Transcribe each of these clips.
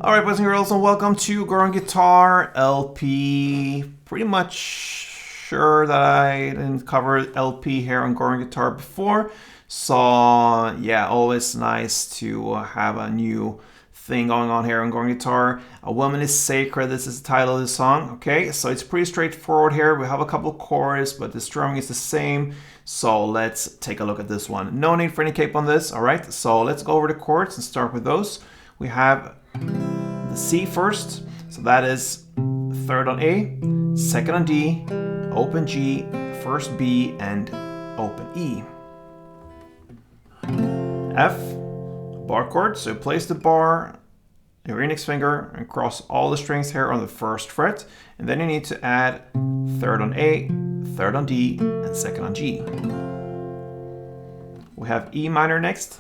Alright, boys and girls, and welcome to Girl on Guitar LP. Pretty much sure that I didn't cover LP here on Girl on Guitar before. So, yeah, always nice to have a new thing going on here on Girl on Guitar. A Woman is Sacred, this is the title of the song. Okay, so it's pretty straightforward here. We have a couple chords, but the strumming is the same. So let's take a look at this one. No need for any cape on this, alright? So let's go over the chords and start with those. We have the C first, so that is third on A, second on D, open G, first B, and open E. F, bar chord, so place the bar, your index finger, and cross all the strings here on the first fret, and then you need to add third on A, third on D, and second on G. We have E minor next,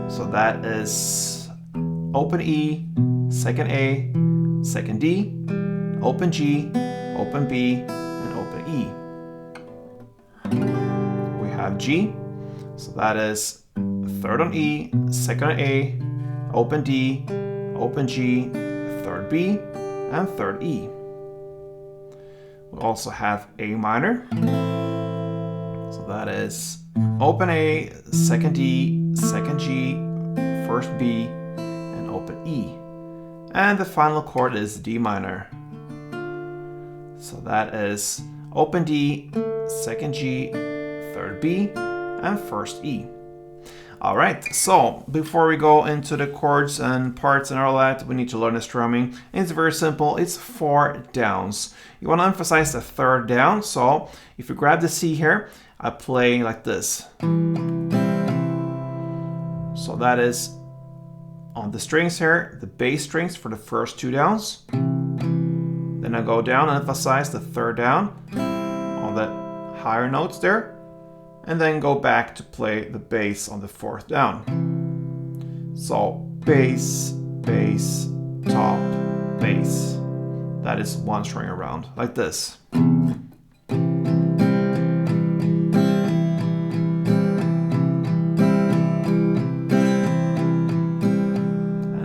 so that is open E, second A, second D, open G, open B, and open E. We have G, so that is third on E, second on A, open D, open G, third B, and third E. We also have A minor, so that is open A, second D, second G, first B, and open E. And the final chord is D minor. So that is open D, second G, third B, and first E. Alright, so before we go into the chords and parts and all that, we need to learn the strumming. It's very simple, it's 4 downs. You want to emphasize the third down, so if you grab the C here, I play like this. So that is on the strings here, the bass strings for the first 2 downs. Then I go down and emphasize the third down on the higher notes there. And then go back to play the bass on the 4th down. So bass, bass, top, bass. That is 1 string around, like this.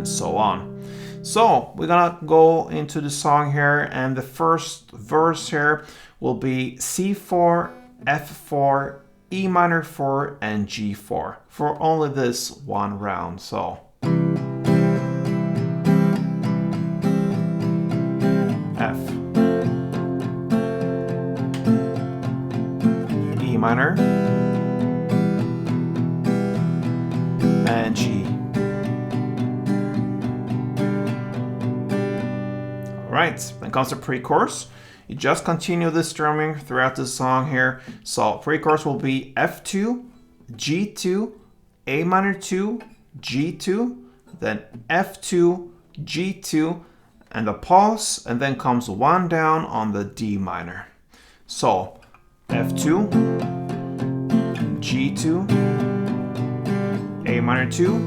So on. So we're gonna go into the song here, and the first verse here will be C4, F4, E minor 4, and G4 for only this 1 round. So F, E minor, and G. Alright, then comes the pre-chorus. You just continue the strumming throughout the song here. So pre-chorus will be F2, G2, A minor 2, G2, then F2, G2, and a pause, and then comes 1 down on the D minor. So F2, G2, A minor 2,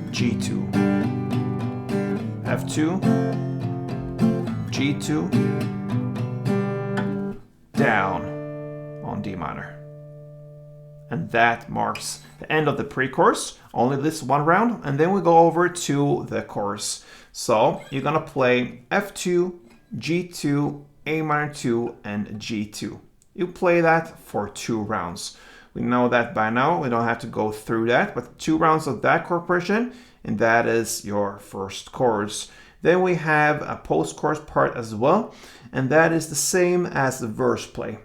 G2, F2, G2, down on D minor. And that marks the end of the pre-chorus, only this 1 round, and then we go over to the chorus. So you're gonna play F2, G2, A minor 2, and G2. You play that for 2 rounds. We know that by now, we don't have to go through that, but 2 rounds of that chord progression, and that is your first chorus. Then we have a post-chorus part as well, and that is the same as the verse play.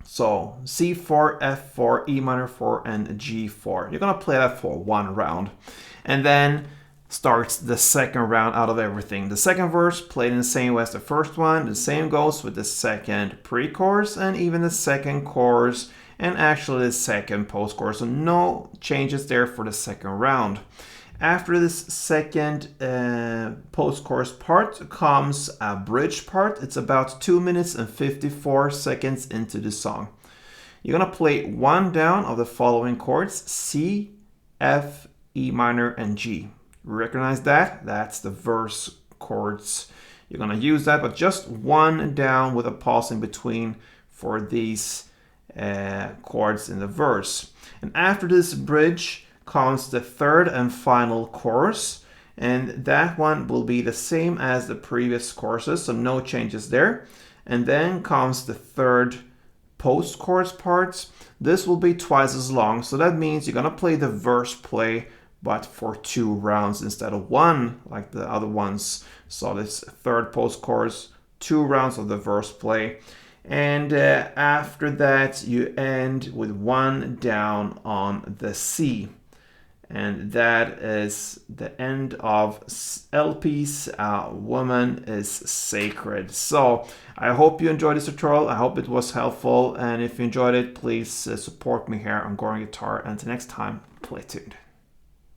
So C4, F4, E minor 4, and G4. You're gonna play that for 1 round. And then starts the second round out of everything. The second verse played in the same way as the first one. The same goes with the second pre-chorus and even the second chorus, and actually the second post-chorus. So no changes there for the second round. After this second post-chorus part comes a bridge part. It's about 2 minutes and 54 seconds into the song. You're gonna play 1 down of the following chords: C, F, E minor, and G. Recognize that? That's the verse chords. You're gonna use that, but just 1 down with a pause in between for these chords in the verse. And after this bridge comes the third and final chorus, And that one will be the same as the previous courses, so no changes there. And then comes the third post-chorus parts. This will be twice as long, so that means you're gonna play the verse play, but for 2 rounds instead of 1 like the other ones. So this third post-chorus, 2 rounds of the verse play. And after that, you end with 1 down on the C. And that is the end of LP's Woman is Sacred. So I hope you enjoyed this tutorial. I hope it was helpful. And if you enjoyed it, please support me here on Goring Guitar. And until next time, play tuned.